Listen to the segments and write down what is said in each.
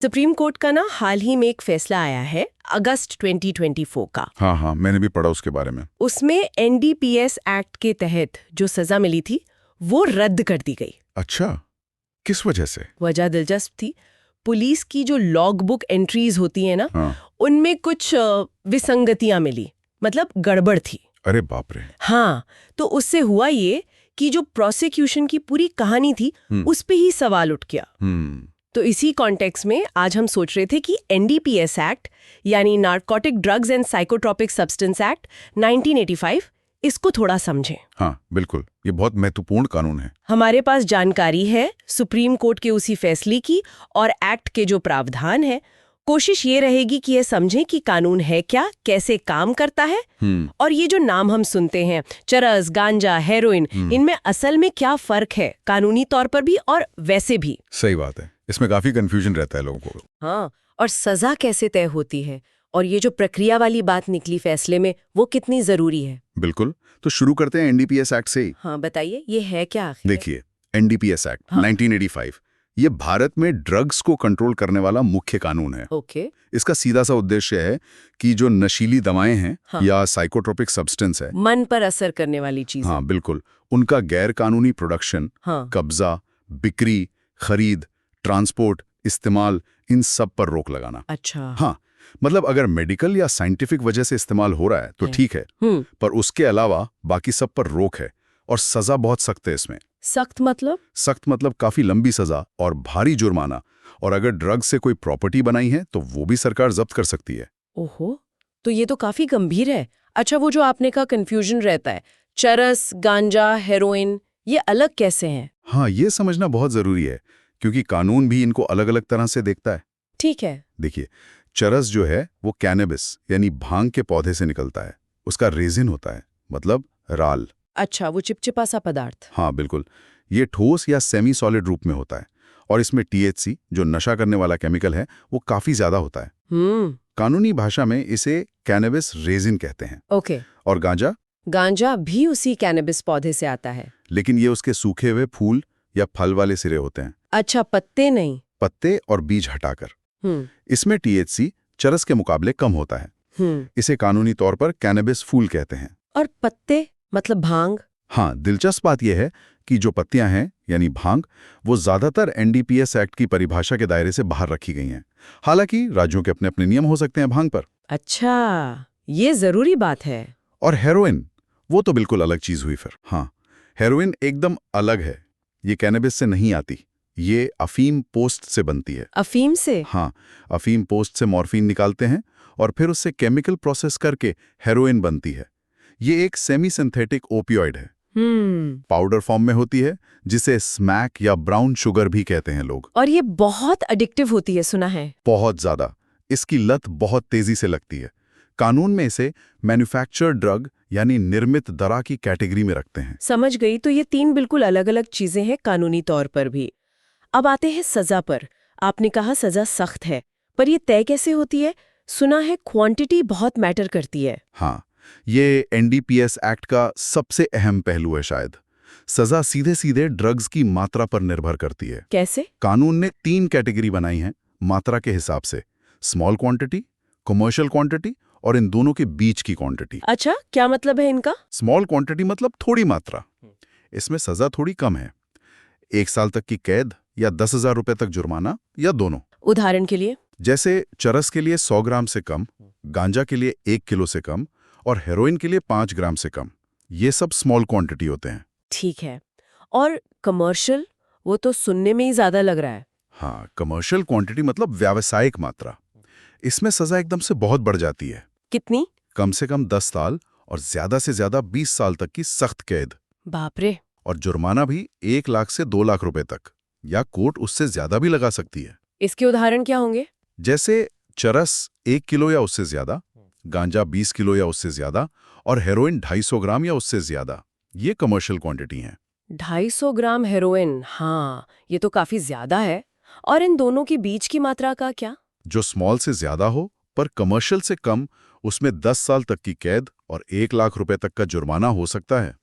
Supreme court का ना हाल ही में एक फैसला आया है अगस्त 2024 का। हाँ, मैंने भी पढ़ा उसके बारे में। उसमें एनडीपीएस एक्ट के तहत जो सजा मिली थी वो रद्द कर दी गई। अच्छा, किस वजह से? वजह दिलचस्प थी। पुलिस की जो लॉग बुक एंट्रीज होती है ना, उनमें कुछ विसंगतियां मिली, मतलब गड़बड़ थी। अरे बाप रे। हाँ, तो उससे हुआ ये कि जो प्रोसिक्यूशन की पूरी कहानी थी उस पे ही सवाल उठ गया। तो इसी कॉन्टेक्स्ट में आज हम सोच रहे थे कि एनडीपीएस एक्ट यानी narcotic drugs and psychotropic substance act 1985 इसको थोड़ा समझें। हाँ बिल्कुल, ये बहुत महत्वपूर्ण कानून है। हमारे पास जानकारी है सुप्रीम कोर्ट के उसी फैसले की और एक्ट के जो प्रावधान है। कोशिश ये रहेगी कि ये समझें कि कानून है क्या, कैसे काम करता है, और ये जो नाम हम सुनते हैं चरस, गांजा, हेरोइन, इनमें असल में क्या फर्क है कानूनी तौर पर भी और वैसे भी। सही बात है, इसमें काफी कंफ्यूजन रहता है लोगों को। हाँ, और सजा कैसे तय होती है, और ये जो प्रक्रिया वाली बात निकली फैसले में वो कितनी जरूरी है। बिल्कुल, तो शुरू करते हैं एनडीपीएस एक्ट से ही। हाँ बताइए, ये है क्या आखिर? देखिए, एनडीपीएस एक्ट 1985 ये भारत में ड्रग्स को कंट्रोल करने वाला मुख्य कानून है। ओके। इसका सीधा सा उद्देश्य है कि जो नशीली दवाएं हैं या साइकोट्रोपिक सब्सटेंस है, मन पर असर करने वाली चीज। हाँ बिल्कुल, उनका गैर कानूनी प्रोडक्शन, कब्जा, बिक्री, खरीद, ट्रांसपोर्ट, इस्तेमाल, इन सब पर रोक लगाना। अच्छा। हाँ, मतलब अगर मेडिकल या साइंटिफिक वजह से इस्तेमाल हो रहा है तो ठीक है, पर उसके अलावा बाकी सब पर रोक है, और सजा बहुत सख्त है इसमें। सख्त मतलब? सख्त मतलब काफी लंबी सजा और भारी जुर्माना, और अगर ड्रग से कोई प्रॉपर्टी बनाई है तो वो भी सरकार जब्त कर सकती है। ओहो, तो ये तो काफी गंभीर है। अच्छा, वो जो आपने कहा कंफ्यूजन रहता है, चरस, गांजा, हेरोइन, ये अलग कैसे हैं? हाँ, ये समझना बहुत जरूरी है, क्योंकि कानून भी इनको अलग अलग तरह से देखता है। ठीक है। देखिए, चरस जो है वो कैनबिस यानी भांग के पौधे से निकलता है। उसका रेजिन होता है, मतलब राल। अच्छा, वो चिपचिपा सा पदार्थ। हाँ बिल्कुल, ये ठोस या सेमी सॉलिड रूप में होता है, और इसमें टीएचसी जो नशा करने वाला केमिकल है वो काफी ज्यादा होता है। कानूनी भाषा में इसे कैनबिस रेजिन कहते हैं। ओके। और गांजा? गांजा भी उसी कैनबिस पौधे से आता है, लेकिन ये उसके सूखे हुए फूल या फल वाले सिरे होते हैं। अच्छा, पत्ते नहीं? पत्ते और बीज हटाकर। इसमें टीएचसी चरस के मुकाबले कम होता है। इसे कानूनी तौर पर कैनबिस फूल कहते हैं। और पत्ते मतलब भांग? हाँ, दिलचस्प बात यह है कि जो पत्तियां हैं यानी भांग, वो ज्यादातर एनडीपीएस एक्ट की परिभाषा के दायरे से बाहर रखी गई हैं। हालांकि राज्यों के अपने अपने नियम हो सकते हैं भांग पर। अच्छा, ये जरूरी बात है। और हेरोइन, वो तो बिल्कुल अलग चीज हुई फिर। हाँ, हेरोइन एकदम अलग है, ये कैनबिस से नहीं आती, ये अफीम पोस्ट से बनती है। अफीम से? हाँ, अफीम पोस्ट से मॉर्फिन निकालते हैं और फिर उससे केमिकल प्रोसेस करके हेरोइन बनती है। ये एक सेमी सिंथेटिक ओपियोइड है। पाउडर फॉर्म में होती है, जिसे स्मैक या ब्राउन शुगर भी कहते हैं लोग। और ये बहुत एडिक्टिव होती है, सुना है। बहुत ज्यादा, इसकी लत बहुत तेजी से लगती है। कानून में इसे मैन्युफैक्चर्ड ड्रग यानी निर्मित दवा की कैटेगरी में रखते हैं। समझ गई, तो ये तीन बिल्कुल अलग अलग चीजें हैं कानूनी तौर पर भी। अब आते हैं सजा पर। आपने कहा सजा सख्त है, पर ये तय कैसे होती है? सुना है क्वांटिटी बहुत मैटर करती है। हाँ, ये एनडीपीएस एक्ट का सबसे अहम पहलू है शायद। सजा सीधे सीधे ड्रग्स की मात्रा पर निर्भर करती है। कैसे? कानून ने 3 कैटेगरी बनाई हैं मात्रा के हिसाब से: स्मॉल क्वांटिटी, कमर्शियल क्वांटिटी और इन दोनों के बीच की क्वांटिटी। अच्छा, क्या मतलब है इनका? स्मॉल क्वांटिटी मतलब थोड़ी मात्रा, इसमें सजा थोड़ी कम है, 1 साल तक की कैद या 10,000 रुपए तक जुर्माना या दोनों। उदाहरण के लिए? जैसे चरस के लिए 100 ग्राम से कम, गांजा के लिए 1 किलो से कम और हेरोइन के लिए 5 ग्राम से कम। ये सब स्मॉल क्वांटिटी होते हैं। ठीक है। और कमर्शियल, वो तो सुनने में ही ज्यादा लग रहा है। हाँ, कमर्शियल क्वांटिटी मतलब व्यावसायिक मात्रा। इसमें सजा एकदम से बहुत बढ़ जाती है। कितनी? कम से कम 10 साल और ज्यादा से ज्यादा 20 साल तक की सख्त कैद। बाप रे। और जुर्माना भी 1 लाख से 2 लाख रुपए तक, या कोर्ट उससे ज्यादा भी लगा सकती है। इसके उदाहरण क्या होंगे? जैसे चरस 1 किलो या उससे ज्यादा, गांजा 20 किलो या उससे ज्यादा और हेरोइन 250 ग्राम या उससे ज्यादा। ये कमर्शियल क्वांटिटी है। 250 ग्राम हेरोइन, हाँ ये तो काफी ज्यादा है। और इन दोनों के बीच की मात्रा का क्या? जो स्मॉल से ज्यादा हो पर कमर्शियल से कम, उसमें 10 साल तक की कैद और 1 लाख रुपए तक का जुर्माना हो सकता है।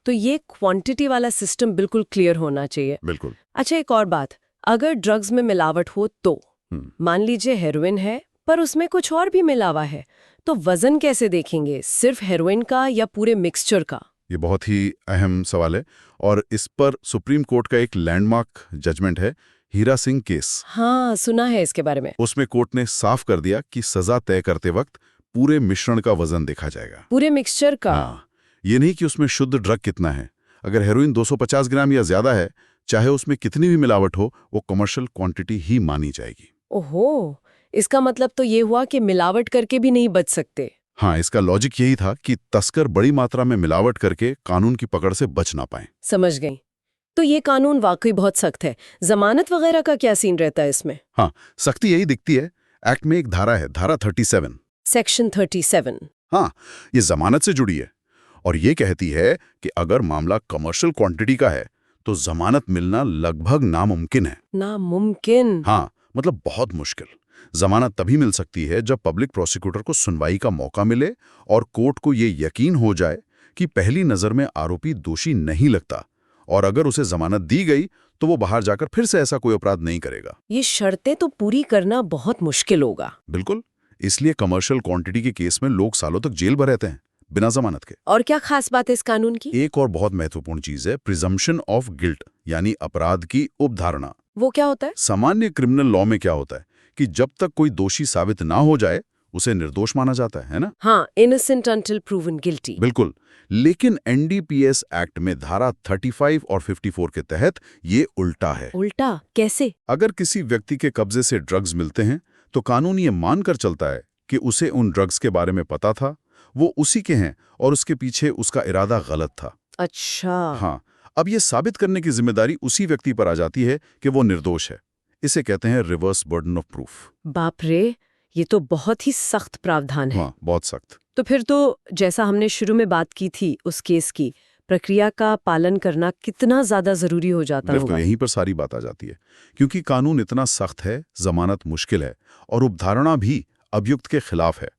तो ये क्वांटिटी वाला सिस्टम बिल्कुल क्लियर होना चाहिए। बिल्कुल। अच्छा, एक और बात, अगर ड्रग्स में मिलावट हो तो मान लीजिए हेरोइन है पर उसमें कुछ और भी मिलावा है, तो वजन कैसे देखेंगे, सिर्फ हेरोइन का या पूरे मिक्सचर का? ये बहुत ही अहम सवाल है और इस पर सुप्रीम कोर्ट का एक लैंडमार्क जजमेंट है, हीरा सिंह केस। हाँ, सुना है इसके बारे में। उसमें कोर्ट ने साफ कर दिया कि सजा तय करते वक्त पूरे मिश्रण का वजन देखा जाएगा। पूरे मिक्सचर का? हाँ, ये नहीं कि उसमें शुद्ध ड्रग कितना है। अगर हेरोइन 250 ग्राम या ज्यादा है, चाहे उसमें कितनी भी मिलावट हो, वो कमर्शियल क्वांटिटी ही मानी जाएगी। ओहो, इसका मतलब तो ये हुआ कि मिलावट करके भी नहीं बच सकते। हाँ, इसका लॉजिक यही था कि तस्कर बड़ी मात्रा में मिलावट करके कानून की पकड़ से बच ना पाए। समझ गई। तो ये कानून वाकई बहुत सख्त है। जमानत वगैरह का क्या सीन रहता है इसमें? हाँ, सख्ती यही दिखती है। एक्ट में एक धारा है, धारा 37, सेक्शन 37। हाँ, ये जमानत से जुड़ी है और ये कहती है कि अगर मामला कमर्शियल क्वांटिटी का है तो जमानत मिलना लगभग नामुमकिन है। नामुमकिन? हाँ, मतलब बहुत मुश्किल। जमानत तभी मिल सकती है जब पब्लिक प्रोसिक्यूटर को सुनवाई का मौका मिले और कोर्ट को ये यकीन हो जाए कि पहली नजर में आरोपी दोषी नहीं लगता, और अगर उसे जमानत दी गई तो वो बाहर जाकर फिर से ऐसा कोई अपराध नहीं करेगा। ये शर्तें तो पूरी करना बहुत मुश्किल होगा। बिल्कुल, इसलिए कमर्शियल क्वांटिटी के केस में लोग सालों तक जेल भर रहते हैं बिना जमानत के। और क्या खास बात है इस कानून की? एक और बहुत महत्वपूर्ण चीज है प्रिजम्पशन ऑफ गिल्ट, यानी अपराध की उपधारणा। वो क्या होता है? सामान्य क्रिमिनल लॉ में क्या होता है कि जब तक कोई दोषी साबित ना हो जाए उसे निर्दोष माना जाता है ना? हाँ, इनोसेंट अंटिल प्रूवन गिल्टी। बिल्कुल, लेकिन एनडीपीएस एक्ट में धारा 35 और 54 के तहत ये उल्टा है। उल्टा कैसे? अगर किसी व्यक्ति के कब्जे से ड्रग्स मिलते हैं तो कानून ये मानकर चलता है कि उसे उन ड्रग्स के बारे में पता था, वो उसी के हैं और उसके पीछे उसका इरादा गलत था। अच्छा। हाँ, अब ये साबित करने की जिम्मेदारी उसी व्यक्ति पर आ जाती है कि वो निर्दोष है। इसे कहते हैं रिवर्स बर्डन ऑफ प्रूफ। बाप रे, ये तो बहुत ही सख्त प्रावधान है। हाँ, बहुत सख्त। तो फिर तो जैसा हमने शुरू में बात की थी उस केस की, प्रक्रिया का पालन करना कितना ज्यादा जरूरी हो जाता होगा? यहीं पर सारी बात आ जाती है, क्योंकि कानून इतना सख्त है, जमानत मुश्किल है और उपधारणा भी अभियुक्त के खिलाफ है।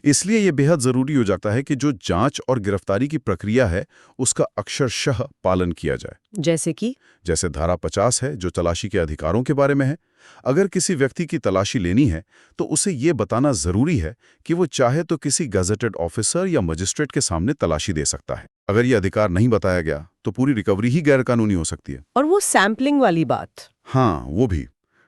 इसलिए यह बेहद जरूरी हो जाता है कि जो जांच और गिरफ्तारी की प्रक्रिया है उसका अक्षरशः पालन किया जाए। जैसे धारा 50 है जो तलाशी के अधिकारों के बारे में है। अगर किसी व्यक्ति की तलाशी लेनी है तो उसे ये बताना जरूरी है कि वो चाहे तो किसी गजेटेड ऑफिसर या मजिस्ट्रेट के सामने तलाशी दे सकता है। अगर ये अधिकार नहीं बताया गया तो पूरी रिकवरी ही गैरकानूनी हो सकती है। और वो सैंपलिंग वाली बात? हाँ, वो भी।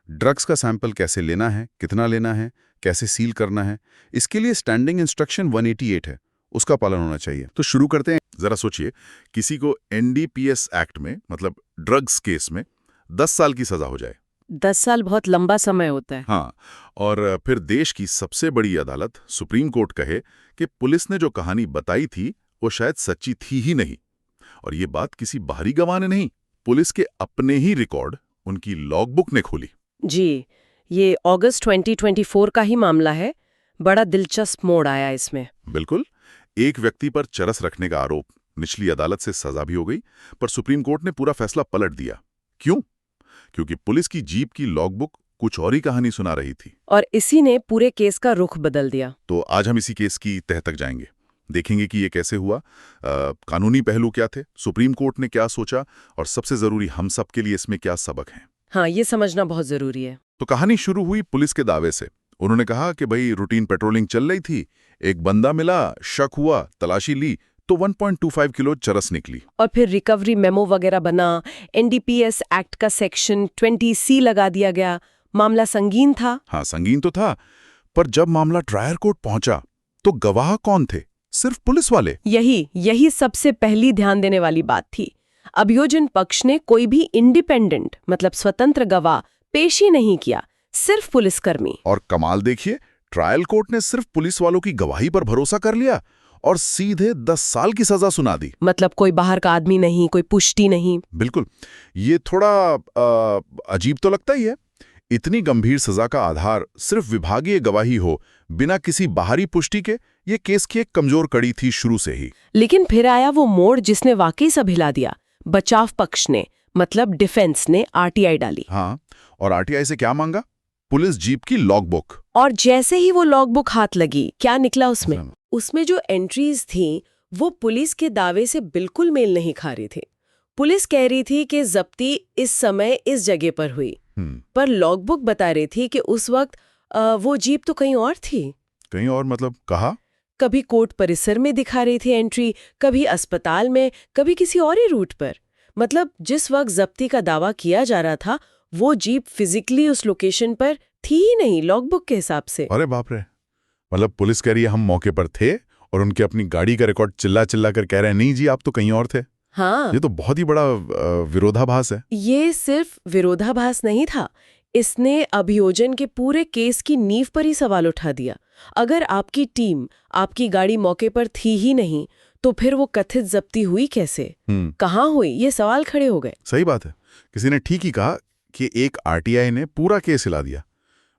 ड्रग्स का सैंपल कैसे लेना है, कितना लेना है, कैसे सील करना है, इसके लिए स्टैंडिंग इंस्ट्रक्शन 188 है, उसका पालन होना चाहिए। तो शुरू करते हैं। जरा सोचिए, किसी को एनडीपीएस एक्ट में, मतलब ड्रग्स केस में 10 साल की सजा हो जाए। 10 साल बहुत लंबा समय होता है। हाँ, और फिर देश की सबसे बड़ी अदालत सुप्रीम कोर्ट कहे कि पुलिस ने जो कहानी बताई थी वो शायद सच्ची थी ही नहीं। और ये बात किसी बाहरी गवाह ने नहीं, पुलिस के अपने ही रिकॉर्ड, उनकी लॉगबुक ने खोली। जी, ये अगस्त 2024 का ही मामला है। बड़ा दिलचस्प मोड़ आया इसमें। बिल्कुल, एक व्यक्ति पर चरस रखने का आरोप, निचली अदालत से सजा भी हो गई, पर सुप्रीम कोर्ट ने पूरा फैसला पलट दिया। क्यों? क्योंकि पुलिस की जीप की लॉगबुक कुछ और ही कहानी सुना रही थी। और इसी ने पूरे केस का रुख बदल दिया। तो आज हम इसी केस की तह तक जाएंगे, देखेंगे कि ये कैसे हुआ, कानूनी पहलू क्या थे, सुप्रीम कोर्ट ने क्या सोचा, और सबसे जरूरी हम सब के लिए इसमें क्या सबक हैं। हाँ, ये समझना बहुत जरूरी है। तो कहानी शुरू हुई पुलिस के दावे से। उन्होंने कहा कि भाई रूटीन पेट्रोलिंग चल रही थी, एक बंदा मिला, शक हुआ, तलाशी ली तो 1.25 किलो चरस निकली। और फिर रिकवरी मेमो वगैरह बना, एनडीपीएस एक्ट का सेक्शन 20C लगा दिया गया। मामला संगीन था। हाँ, संगीन तो था, पर जब मामला ट्रायल कोर्ट पहुंचा तो गवाह कौन थे? सिर्फ पुलिस वाले। यही सबसे पहली ध्यान देने वाली बात थी। अभियोजन पक्ष ने कोई भी इंडिपेंडेंट, मतलब स्वतंत्र गवाह पेश ही नहीं किया, सिर्फ पुलिसकर्मी। और कमाल देखिए, ट्रायल कोर्ट ने सिर्फ पुलिस वालों की गवाही पर भरोसा कर लिया और सीधे 10 साल की सजा सुना दी। मतलब कोई बाहर का आदमी नहीं, कोई पुष्टि नहीं। बिल्कुल, ये थोड़ा अजीब तो लगता ही है। इतनी गंभीर सजा का आधार सिर्फ विभागीय गवाही हो, बिना किसी बाहरी पुष्टि के, ये केस की एक कमजोर कड़ी थी शुरू से ही। लेकिन फिर आया वो मोड़ जिसने वाकई सब हिला दिया। बचाव पक्ष ने, मतलब डिफेंस ने आरटीआई डाली। हाँ, और आरटीआई से क्या मांगा? पुलिस जीप की लॉगबुक। और जैसे ही वो लॉगबुक हाथ लगी, क्या निकला उसमें? उसमें जो एंट्रीज थी वो पुलिस के दावे से बिल्कुल मेल नहीं खा रही थी। पुलिस कह रही थी कि जब्ती इस समय इस जगह पर हुई, पर लॉगबुक बता रही थी कि उस वक्त वो जीप तो कहीं और थी। कहीं और मतलब कहा? कभी कोर्ट परिसर में दिखा रही थी एंट्री, कभी अस्पताल में, कभी किसी और ही रूट पर। मतलब जिस वक्त जब्ती का दावा किया जा रहा था वो जीप फिजिकली उस लोकेशन पर थी ही नहीं लॉगबुक के हिसाब से। अरे बाप रे, मतलब पुलिस कह रही है हम मौके पर थे और उनके अपनी गाड़ी का रिकॉर्ड चिल्ला चिल्ला कर कह रहे हैं नहीं जी आप तो कहीं और थे। हाँ, ये तो बहुत ही बड़ा विरोधाभास है। ये सिर्फ विरोधाभास नहीं था, इसने अभियोजन के पूरे केस की नींव पर ही सवाल उठा दिया। अगर आपकी टीम, आपकी गाड़ी मौके पर थी ही नहीं तो फिर वो कथित जब्ती हुई कैसे, कहाँ हुई, ये सवाल खड़े हो गए। सही बात है। किसी ने ठीक ही कहा कि एक आरटीआई ने पूरा केस हिला दिया।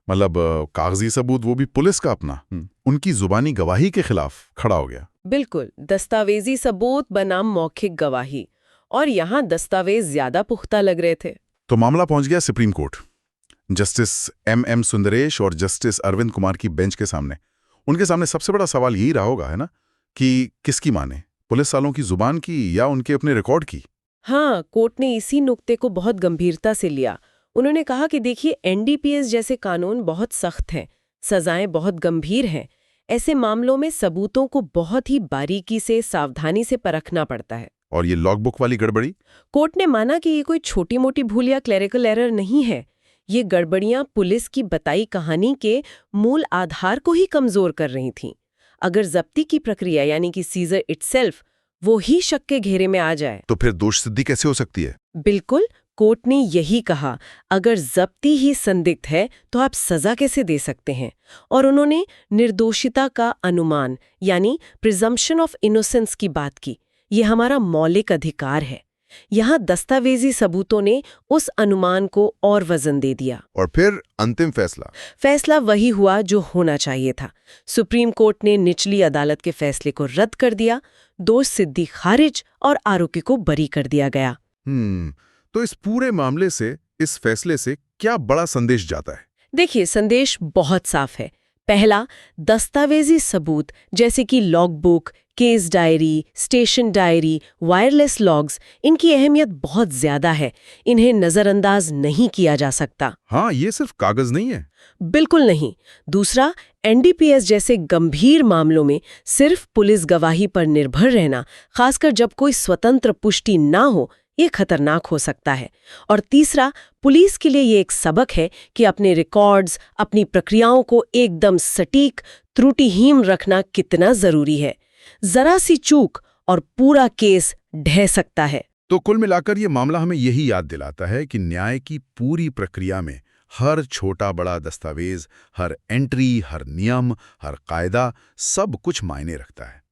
मतलब कागजी सबूत, वो भी पुलिस का अपना, उनकी जुबानी गवाही के खिलाफ खड़ा हो गया। बिल्कुल, दस्तावेजी सबूत बनाम मौखिक गवाही, और यहाँ दस्तावेज ज्यादा पुख्ता लग रहे थे। तो मामला पहुंच गया supreme court. Justice M Sundaresh और जस्टिस अरविंद कुमार की बेंच के सामने। उनके सामने सबसे बड़ा सवाल यही रहा होगा, है ना, कि किसकी माने, पुलिस वालों की जुबान की या उनके अपने रिकॉर्ड की। हाँ, कोर्ट ने इसी नुक्ते को बहुत गंभीरता से लिया। उन्होंने कहा कि देखिए, एनडीपीएस जैसे कानून बहुत सख्त हैं, सजाएं बहुत गंभीर हैं। ऐसे मामलों में सबूतों को बहुत ही बारीकी से, सावधानी से परखना पड़ता है। और ये लॉगबुक वाली गड़बड़ी? कोर्ट ने माना कि ये कोई छोटी मोटी भूल या क्लेरिकल एरर नहीं है। ये गड़बड़ियां पुलिस की बताई कहानी के मूल आधार को ही कमजोर कर रही थीं। अगर जब्ती की प्रक्रिया यानी कि सीजर इटसेल्फ वो ही शक के घेरे में आ जाए तो फिर दोष सिद्धि कैसे हो सकती है? बिल्कुल, कोर्ट ने यही कहा, अगर जब्ती ही संदिग्ध है तो आप सजा कैसे दे सकते हैं। और उन्होंने निर्दोषिता का अनुमान यानी प्रिजम्पशन ऑफ इनोसेंस की बात की। ये हमारा मौलिक अधिकार है। यहाँ दस्तावेजी सबूतों ने उस अनुमान को और वजन दे दिया। और फिर अंतिम फैसला वही हुआ जो होना चाहिए था। सुप्रीम कोर्ट ने निचली अदालत के फैसले को रद्द कर दिया, दोष सिद्धि खारिज और आरोपी को बरी कर दिया गया। तो इस पूरे मामले से, इस फैसले से क्या बड़ा संदेश जाता है? देखिए, संदेश बहुत साफ है। पहला, दस्तावेजी सबूत जैसे कि logbook, case diary, station diary, wireless logs, इनकी अहमियत बहुत ज्यादा है। इन्हें नजरअंदाज नहीं किया जा सकता। हाँ, ये सिर्फ कागज नहीं है। बिल्कुल नहीं। दूसरा, एनडीपीएस जैसे गंभीर मामलों में सिर्फ पुलिस गवाही पर निर्भर रहना, खासकर जब कोई स्वतंत्र पुष्टि ना हो, ये खतरनाक हो सकता है। और तीसरा, पुलिस के लिए ये एक सबक है कि अपने रिकॉर्ड्स, अपनी प्रक्रियाओं को एकदम सटीक, त्रुटिहीन रखना कितना जरूरी है। जरा सी चूक और पूरा केस ढह सकता है। तो कुल मिलाकर ये मामला हमें यही याद दिलाता है कि न्याय की पूरी प्रक्रिया में हर छोटा बड़ा दस्तावेज, हर एंट्री, हर नियम, हर कायदा, सब कुछ मायने रखता है।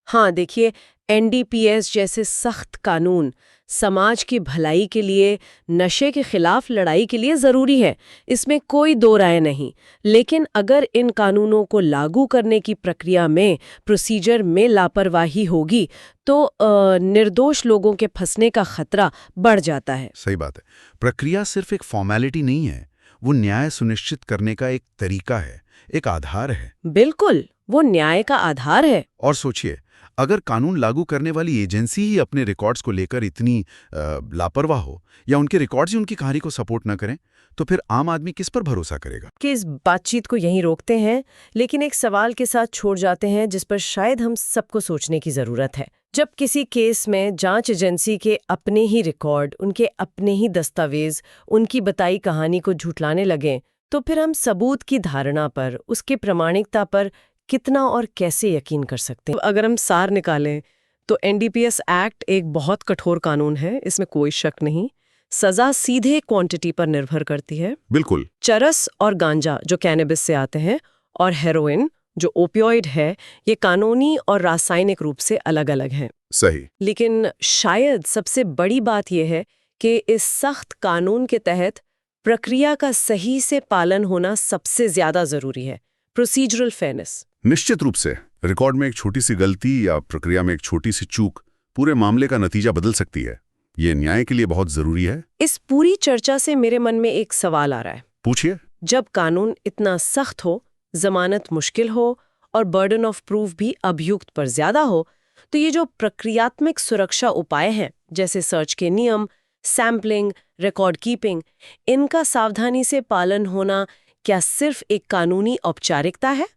हाँ, देखिए, एनडीपीएस जैसे सख्त कानून समाज की भलाई के लिए, नशे के खिलाफ लड़ाई के लिए ज़रूरी है, इसमें कोई दो राय नहीं। लेकिन अगर इन कानूनों को लागू करने की प्रक्रिया में, प्रोसीजर में लापरवाही होगी तो निर्दोष लोगों के फंसने का खतरा बढ़ जाता है। सही बात है। प्रक्रिया सिर्फ एक फॉर्मेलिटी नहीं है, वो न्याय सुनिश्चित करने का एक तरीका है, एक आधार है। बिल्कुल, वो न्याय का आधार है। और सोचिए, अगर कानून लागू करने वाली एजेंसी ही अपने रिकॉर्ड्स को लेकर इतनी लापरवाह हो, या उनके रिकॉर्ड्स ही उनकी कहानी को सपोर्ट न करें, तो फिर आम आदमी किस पर भरोसा करेगा? कि इस बातचीत को यहीं रोकते हैं, लेकिन एक सवाल के साथ छोड़ जाते हैं जिस पर शायद हम सबको सोचने की जरूरत है। जब किसी केस में जांच एजेंसी के अपने ही रिकॉर्ड, उनके अपने ही दस्तावेज, उनकी बताई कहानी को झुठलाने लगें, तो फिर हम सबूत की धारणा पर, उसके प्रामाणिकता पर कितना और कैसे यकीन कर सकते हैं? अगर हम सार निकालें तो एनडीपीएस एक्ट एक बहुत कठोर कानून है, इसमें कोई शक नहीं। सजा सीधे क्वांटिटी पर निर्भर करती है। बिल्कुल। चरस और गांजा जो कैनबिस से आते हैं, और हेरोइन जो ओपियोइड है, ये कानूनी और रासायनिक रूप से अलग अलग हैं। सही। लेकिन शायद सबसे बड़ी बात यह है कि इस सख्त कानून के तहत प्रक्रिया का सही से पालन होना सबसे ज्यादा जरूरी है। Procedural fairness. निश्चित रूप से रिकॉर्ड में एक छोटी सी गलती या प्रक्रिया में एक छोटी सी चूक पूरे मामले का नतीजा बदल सकती है। ये न्याय के लिए बहुत जरूरी है। इस पूरी चर्चा से मेरे मन में एक सवाल आ रहा है। पूछिए। जब कानून इतना सख्त हो, जमानत मुश्किल हो और बर्डन ऑफ प्रूफ भी अभियुक्त पर ज्यादा हो, तो ये जो प्रक्रियात्मक सुरक्षा उपाय हैं, जैसे सर्च के नियम, सैम्पलिंग, रिकॉर्ड कीपिंग, इनका सावधानी से पालन होना क्या सिर्फ एक कानूनी औपचारिकता है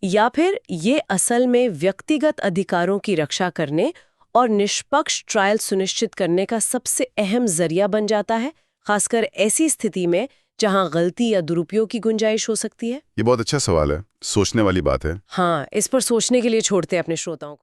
या फिर ये असल में व्यक्तिगत अधिकारों की रक्षा करने और निष्पक्ष ट्रायल सुनिश्चित करने का सबसे अहम जरिया बन जाता है, खासकर ऐसी स्थिति में जहां गलती या दुरुपयोग की गुंजाइश हो सकती है? ये बहुत अच्छा सवाल है, सोचने वाली बात है। हाँ, इस पर सोचने के लिए छोड़ते हैं अपने श्रोताओं को।